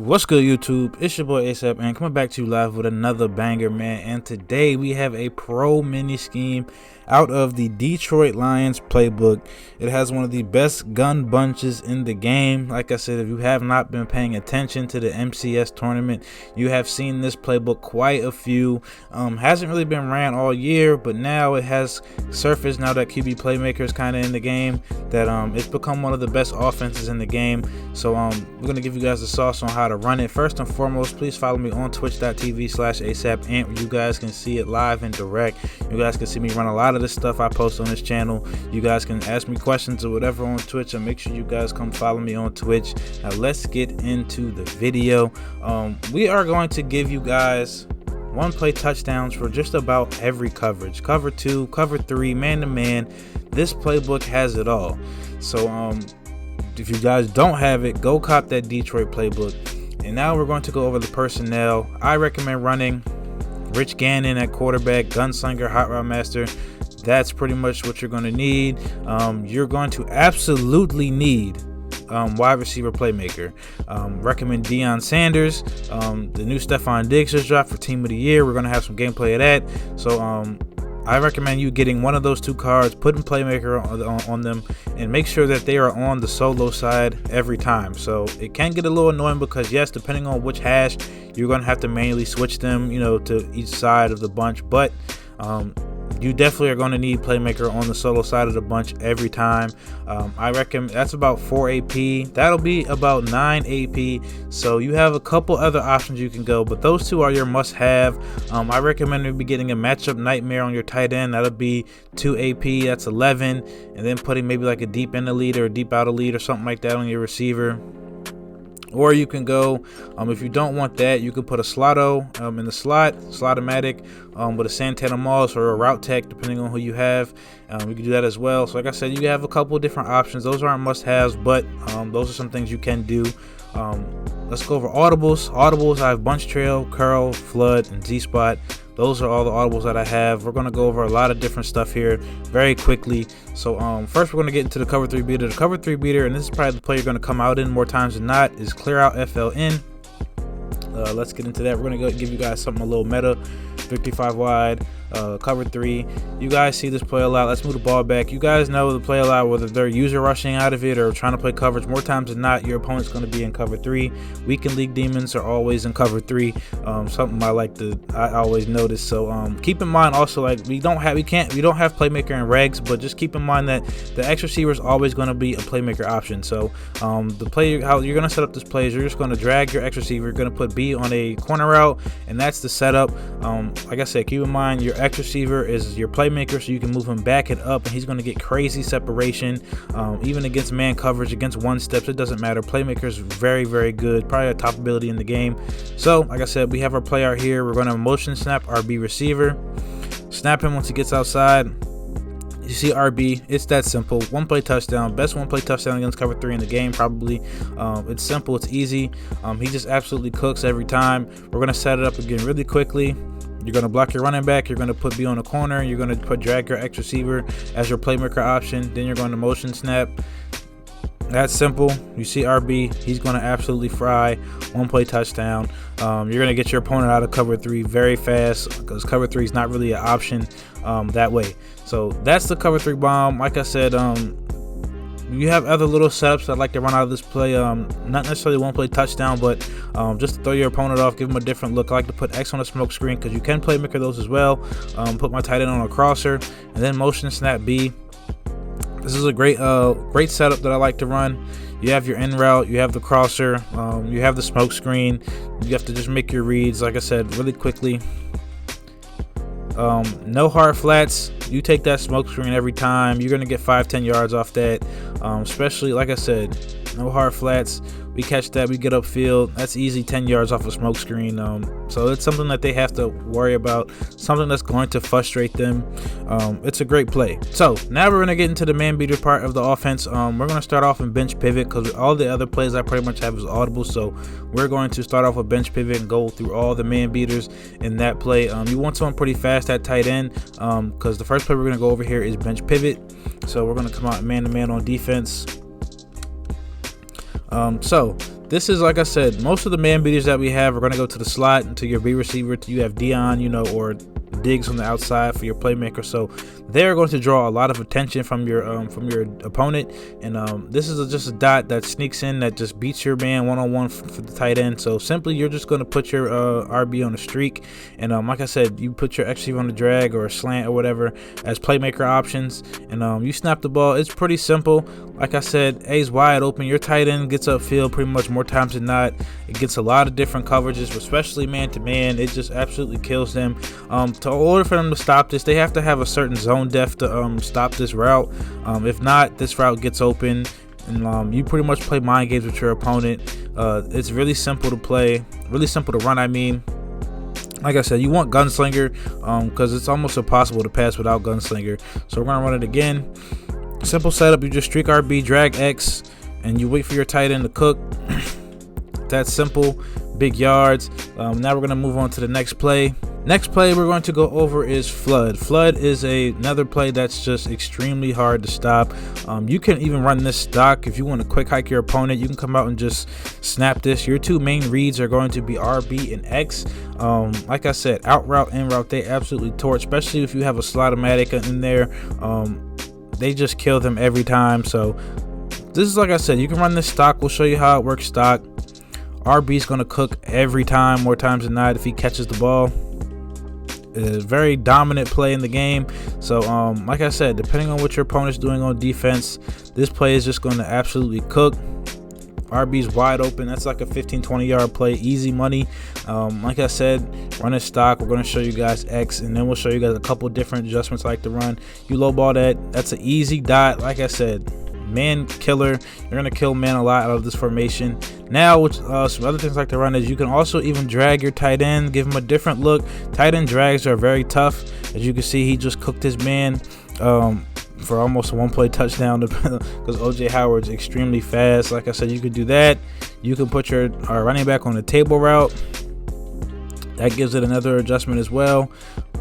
What's good, YouTube? It's your boy ASAP and coming back to you live with another banger, man. And today we have a pro mini scheme out of the Detroit Lions playbook. It has one of the best gun bunches in the game. Like I said, if you have not been paying attention to the MCS tournament, you have seen this playbook quite a few. Hasn't really been ran all year, but now it has surfaced now that QB playmaker is kind of in the game, that it's become one of the best offenses in the game. So we're gonna give you guys the sauce on how to run it. First and foremost, please follow me on twitch.tv/ASAPAnt, where you guys can see it live and direct. You guys can see me run a lot of the stuff I post on this channel. You guys can ask me questions or whatever on Twitch, and make sure you guys come follow me on Twitch. Now let's get into the video. We are going to give you guys one play touchdowns for just about every coverage. Cover 2, cover 3, man to man. This playbook has it all. So if you guys don't have it, go cop that Detroit playbook. And now we're going to go over the personnel. I recommend running Rich Gannon at quarterback, Gunslinger, Hot Rod Master. That's pretty much what you're going to need. You're going to absolutely need wide receiver playmaker. Recommend Deion Sanders. The new Stephon Diggs just dropped for Team of the Year. We're going to have some gameplay of that. So I recommend you getting one of those two cards, putting playmaker on them, and make sure that they are on the solo side every time. So it can get a little annoying because, yes, depending on which hash, you're going to have to manually switch them, to each side of the bunch. But you definitely are going to need playmaker on the solo side of the bunch every time. I reckon that's about 4 AP. That'll be about 9 AP. So you have a couple other options you can go, but those two are your must-have. I recommend maybe getting a matchup nightmare on your tight end. That'll be 2 AP. That's 11, and then putting maybe like a deep in the lead or a deep out of lead or something like that on your receiver. Or you can go, if you don't want that, you can put a Slotto in the Slotomatic with a Santana Moss or a Route Tech, depending on who you have. You can do that as well. So like I said, you have a couple of different options. Those aren't must-haves, but those are some things you can do. Let's go over audibles. I have Bunch Trail, Curl, Flood, and Z-Spot. Those are all the audibles that I have. We're going to go over a lot of different stuff here very quickly. So first we're going to get into the cover 3 beater. The cover 3 beater, and this is probably the play you're going to come out in more times than not, is clear out FLN. Let's get into that. We're going to give you guys something a little meta. 55 wide, cover 3. You guys see this play a lot. Let's move the ball back. You guys know the play a lot, whether they're user rushing out of it or trying to play coverage. More times than not, your opponent's going to be in cover 3. Weekend league demons are always in cover 3. Something I always notice. So keep in mind also, like, we don't have playmaker and regs, but just keep in mind that the X receiver is always going to be a playmaker option. So the play, how you're going to set up this play is you're just going to drag your X receiver. You're going to put B on a corner route, and that's the setup. Like I said, keep in mind your X receiver is your playmaker, so you can move him back and up, and he's going to get crazy separation. Even against man coverage, against one steps, it doesn't matter. Playmaker is very, very good, probably a top ability in the game. So like I said, we have our play out here. We're going to motion snap RB receiver, snap him once he gets outside. You see RB, it's that simple. One play touchdown, best one play touchdown against cover 3 in the game, probably. It's simple, it's easy. He just absolutely cooks every time. We're gonna set it up again really quickly. You're going to block your running back. You're going to put B on the corner. You're going to drag your X receiver as your playmaker option. Then you're going to motion snap. That's simple. You see RB, he's going to absolutely fry. One play touchdown. You're going to get your opponent out of cover 3 very fast, because cover 3 is not really an option that way. So that's the cover 3 bomb. Like I said, you have other little setups that I like to run out of this play. Not necessarily one play touchdown, but just to throw your opponent off, give them a different look. I like to put X on a smoke screen because you can playmaker those as well. Put my tight end on a crosser, and then motion snap B. This is a great setup that I like to run. You have your in route, you have the crosser, you have the smoke screen. You have to just make your reads, like I said, really quickly. No hard flats. You take that smoke screen every time. You're gonna get 5-10 yards off that. Especially, like I said, no hard flats. We catch that, we get upfield. That's easy 10 yards off a smoke screen. So it's something that they have to worry about, something that's going to frustrate them. It's a great play. So now we're gonna get into the man beater part of the offense. We're gonna start off in bench pivot because all the other plays I pretty much have is audible. So we're going to start off with bench pivot and go through all the man beaters in that play. You want someone pretty fast at tight end because the first play we're gonna go over here is bench pivot. So we're gonna come out man to man on defense. So This is, like I said, most of the man beaters that we have are going to go to the slot and to your B receiver. You have Dion, you know, or Diggs on the outside for your playmaker, so they're going to draw a lot of attention from your opponent. And this is just a dot that sneaks in that just beats your man one-on-one for the tight end. So simply, you're just going to put your RB on a streak, and like I said, you put your X receiver on the drag or a slant or whatever as playmaker options, and you snap the ball. It's pretty simple. Like I said, A's wide open. Your tight end gets upfield pretty much more times than not. It gets a lot of different coverages, especially man-to-man. It just absolutely kills them. In order for them to stop this, they have to have a certain zone depth to stop this route. If not, this route gets open, and you pretty much play mind games with your opponent. It's really simple to play, really simple to run. I mean, like I said, you want Gunslinger because it's almost impossible to pass without Gunslinger. So we're going to run it again. Simple setup. You just streak RB, drag X, and you wait for your tight end to cook. That's simple. Big yards. Now we're going to move on to the next play. Next play we're going to go over is Flood. Flood is another play that's just extremely hard to stop. You can even run this stock if you want to quick hike your opponent. You can come out and just snap this. Your two main reads are going to be RB and X. Like I said, out route, in route, they absolutely torch, especially if you have a Slot-O-Matic in there. They just kill them every time. So this is, like I said, you can run this stock. We'll show you how it works stock. RB's going to cook every time, more times than not, if he catches the ball. A very dominant play in the game. So like I said, depending on what your opponent's doing on defense, this play is just going to absolutely cook. RB's wide open. That's like a 15-20 yard play, easy money. Like I said, run a stock. We're going to show you guys X, and then we'll show you guys a couple different adjustments I like to run. You lowball that. That's an easy dot. Like I said, man killer. You're going to kill man a lot out of this formation. Now, which some other things I like to run is you can also even drag your tight end, give him a different look. Tight end drags are very tough. As you can see, he just cooked his man for almost a one-play touchdown because OJ Howard's extremely fast. Like I said, you could do that. You can put your running back on the table route. That gives it another adjustment as well.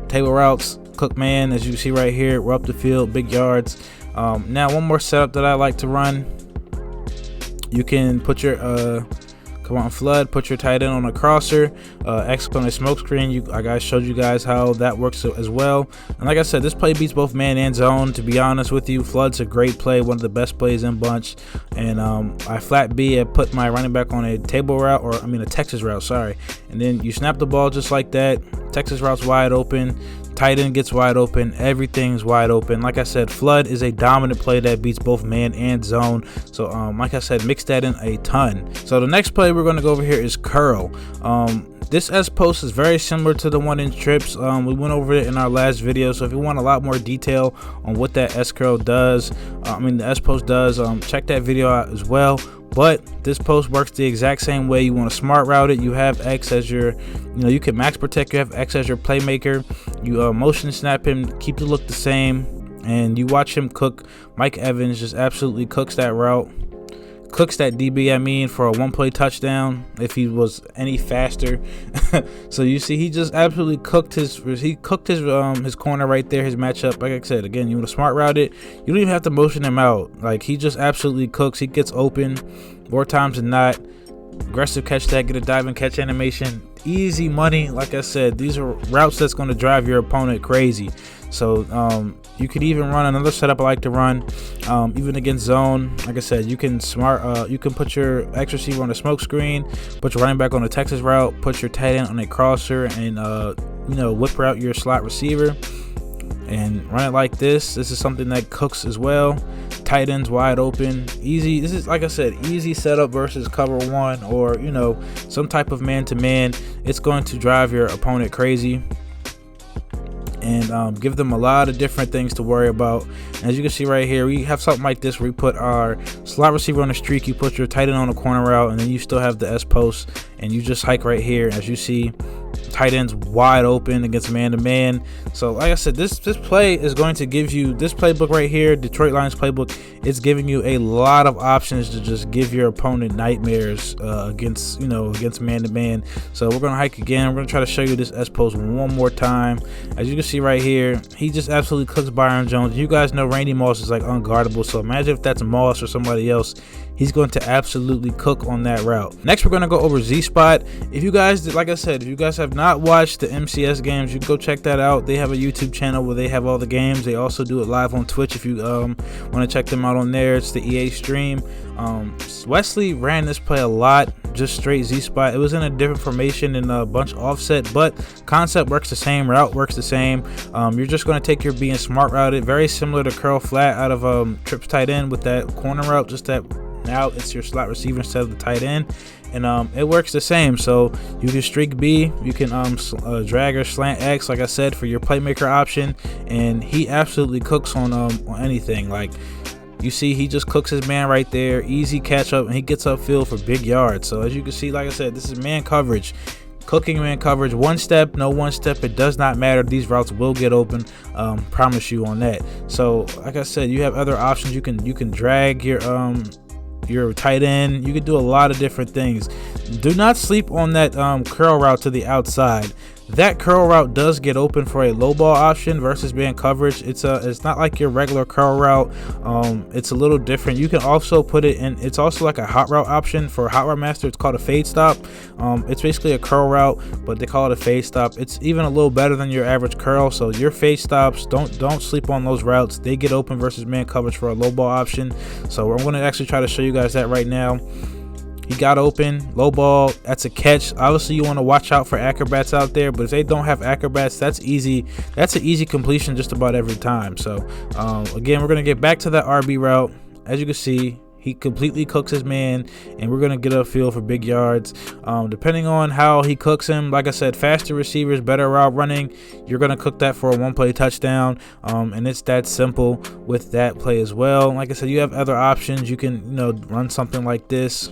Table routes, cook man, as you see right here, we're up the field, big yards. Now, one more setup that I like to run. You can put your come on, Flood, put your tight end on a crosser, X on a smoke screen. I showed you guys how that works as well. And like I said, this play beats both man and zone. To be honest with you, Flood's a great play, one of the best plays in bunch. And I flat B, I put my running back on a table route, or I mean a Texas route, sorry. And then you snap the ball just like that. Texas route's wide open. Tight end gets wide open. Everything's wide open. Like I said, Flood is a dominant play that beats both man and zone. So like I said, mix that in a ton. So the next play we're going to go over here is Curl. This S post is very similar to the one in trips. We went over it in our last video. So if you want a lot more detail on what that S curl does, the S post does, check that video out as well. But this post works the exact same way. You want to smart route it. You have X as your, you can max protect. You have X as your playmaker. You motion snap him, keep the look the same, and you watch him cook. Mike Evans just absolutely cooks that route. Cooks that DB, for a one-play touchdown if he was any faster. So you see, he just absolutely cooked his corner right there, his matchup. Like I said, again, you want to smart route it. You don't even have to motion him out. Like, he just absolutely cooks. He gets open more times than not. Aggressive catch that, get a dive and catch animation. Easy money. Like I said, these are routes that's going to drive your opponent crazy. So you could even run another setup I like to run, even against zone. Like I said, you can you can put your X receiver on a smoke screen, put your running back on a Texas route, put your tight end on a crosser, and whip out your slot receiver and run it like this. This is something that cooks as well. Tight ends wide open, easy. This is, like I said, easy setup versus cover one, or some type of man-to-man. It's going to drive your opponent crazy and give them a lot of different things to worry about. As you can see right here, we have something like this where we put our slot receiver on a streak, you put your tight end on a corner route, and then you still have the S post, and you just hike right here. As you see, tight ends wide open against man-to-man. So like I said, this play is going to give you this playbook right here, Detroit Lions playbook. It's giving you a lot of options to just give your opponent nightmares against man-to-man. So we're gonna hike again. We're gonna try to show you this S post one more time. As you can see right here, he just absolutely cooks Byron Jones. You guys know Randy Moss is like unguardable, so imagine if that's Moss or somebody else. He's going to absolutely cook on that route. Next, we're going to go over Z-Spot. If you guys, like I said, if you guys have not watched the MCS games, you can go check that out. They have a YouTube channel where they have all the games. They also do it live on Twitch if you want to check them out on there. It's the EA stream. Wesley ran this play a lot, just straight Z-Spot. It was in a different formation and a bunch offset, but concept works the same, route works the same. You're just going to take your B and smart route it, very similar to curl flat out of trips tight end with that corner route, just that now it's your slot receiver instead of the tight end, and it works the same. So you can streak B, you can drag or slant X, like I said, for your playmaker option, and he absolutely cooks on anything. Like you see, he just cooks his man right there, easy catch up, and he gets upfield for big yards. So as you can see, like I said, this is man coverage. Cooking man coverage, one step, no one step, it does not matter. These routes will get open, promise you on that. So like I said, you have other options. You can drag your tight end. You can do a lot of different things. Do not sleep on that curl route to the outside. That curl route does get open for a low ball option versus man coverage. It's not like your regular curl route. It's a little different. You can also put it in, it's also like a hot route option for hot route master. It's called a fade stop. It's basically a curl route, but they call it a fade stop. It's even a little better than your average curl. So your fade stops, don't sleep on those routes. They get open versus man coverage for a low ball option. So I'm going to actually try to show you guys that right now. He got open, low ball, that's a catch. Obviously you want to watch out for acrobats out there, but if they don't have acrobats, that's easy. That's an easy completion just about every time. So again, we're going to get back to that RB route. As you can see, he completely cooks his man, and we're going to get a feel for big yards. Depending on how he cooks him, like I said, faster receivers, better route running, you're going to cook that for a one-play touchdown, and it's that simple with that play as well. Like I said, you have other options. You can run something like this,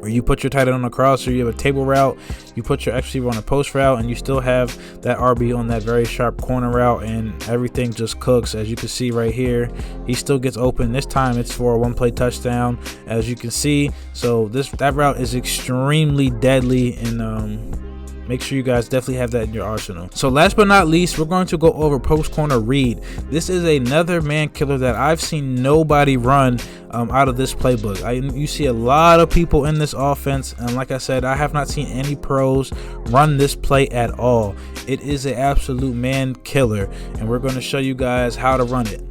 or you put your tight end on a cross, or you have a table route, you put your X receiver on a post route, and you still have that RB on that very sharp corner route, and everything just cooks. As you can see right here, he still gets open. This time it's for a one-play touchdown, as you can see. So that route is extremely deadly, and make sure you guys definitely have that in your arsenal. So last but not least, we're going to go over post corner read. This is another man killer that I've seen nobody run out of this playbook. You see a lot of people in this offense, and like I said, I have not seen any pros run this play at all. It is an absolute man killer, and we're going to show you guys how to run it.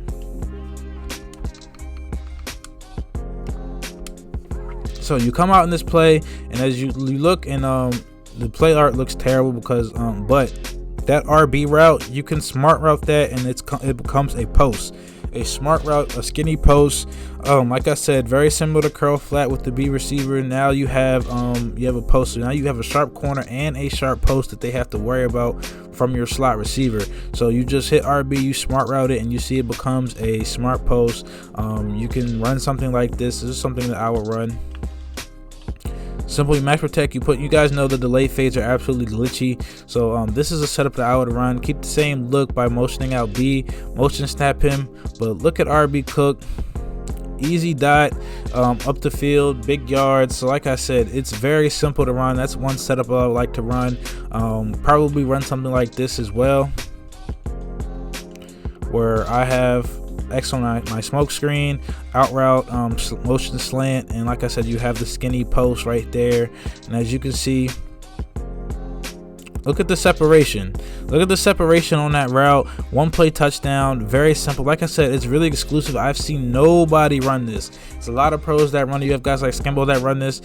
So you come out in this play, and as you look, and the play art looks terrible because but that RB route, you can smart route that, and it becomes a post, a smart route, a skinny post. Like I said, very similar to curl flat with the B receiver. Now you have a post. So now you have a sharp corner and a sharp post that they have to worry about from your slot receiver. So you just hit RB, you smart route it, and you see it becomes a smart post. You can run something like this. This is something that I would run. Simply max protect. You guys know the delay fades are absolutely glitchy, so this is a setup that I would run. Keep the same look by motioning out B, motion snap him, but look at RB cook, easy dot, up the field, big yards. So like I said, it's very simple to run. That's one setup I would like to run. Probably run something like this as well, where I have X on my smoke screen, out route, motion slant, and like I said, you have the skinny post right there. And as you can see, look at the separation. Look at the separation on that route. One play touchdown. Very simple. Like I said, it's really exclusive. I've seen nobody run this. It's a lot of pros that run it. You have guys like Skimbo that run this.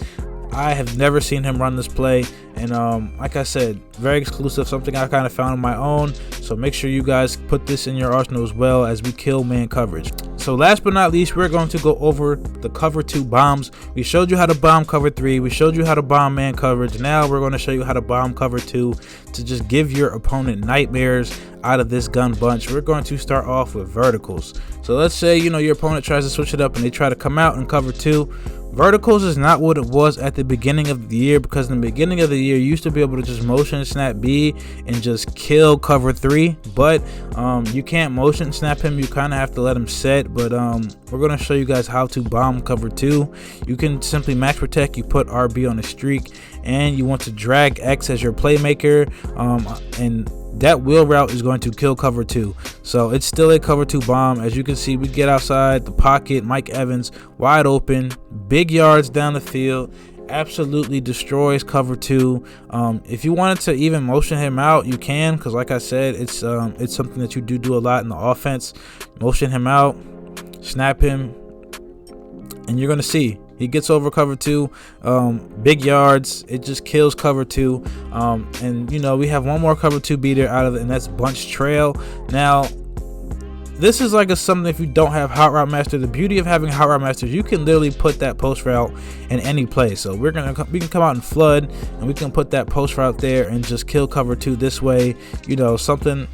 I have never seen him run this play, and like I said, very exclusive, something I kind of found on my own. So make sure you guys put this in your arsenal as well as we kill man coverage. So last but not least, we're going to go over the cover 2 bombs. We showed you how to bomb cover 3, we showed you how to bomb man coverage. Now we're going to show you how to bomb cover 2 to just give your opponent nightmares out of this gun bunch. We're going to start off with verticals. So let's say your opponent tries to switch it up and they try to come out and cover 2. Verticals is not what it was at the beginning of the year, because in the beginning of the year you used to be able to just motion snap B and just kill cover 3, but you can't motion snap him. You kind of have to let him set. But we're going to show you guys how to bomb cover 2. You can simply max protect, you put RB on a streak, and you want to drag X as your playmaker, and that wheel route is going to kill cover 2. So it's still a cover 2 bomb. As you can see, we get outside the pocket, Mike Evans wide open, big yards down the field, absolutely destroys cover 2. If you wanted to even motion him out, you can, because like I said, it's something that you do a lot in the offense. Motion him out, snap him, and you're gonna see he gets over cover 2, big yards. It just kills cover 2. And you know, we have one more cover 2 beater out of it, and that's bunch trail. Now this is like something, if you don't have hot route master, the beauty of having hot route master is you can literally put that post route in any place. So we can come out and flood, and we can put that post route there and just kill cover 2 this way. You know, something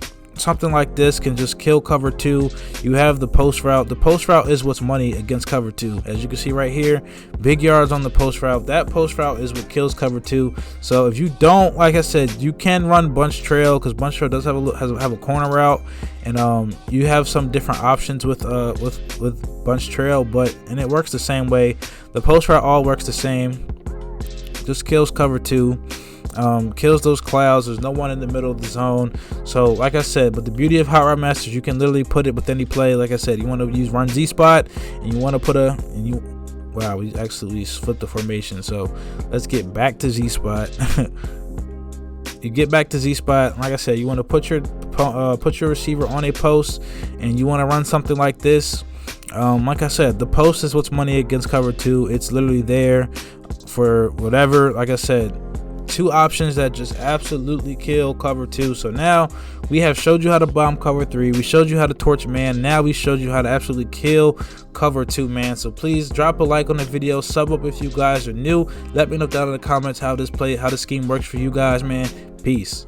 like this can just kill cover 2. You have the post route. The post route is what's money against cover 2. As you can see right here, big yards on the post route. That post route is what kills cover 2. So if you don't, like I said, you can run bunch trail, because bunch trail does have a corner route, and you have some different options with bunch trail, and it works the same way. The post route all works the same. Just kills cover 2. Kills those clouds. There's no one in the middle of the zone. So like I said, but the beauty of hot route masters, you can literally put it with any play. Like I said, you want to use run Z spot, and you want to put wow, we actually flipped the formation. So let's get back to Z spot. You get back to Z spot. Like I said, you want to put your receiver on a post, and you want to run something like this. Like I said, the post is what's money against cover 2. It's literally there for whatever. Like I said, 2 options that just absolutely kill cover 2. So now we have showed you how to bomb cover 3. We showed you how to torch man. Now we showed you how to absolutely kill cover 2, man. So please drop a like on the video, sub up if you guys are new. Let me know down in the comments how this scheme works for you guys, man. Peace.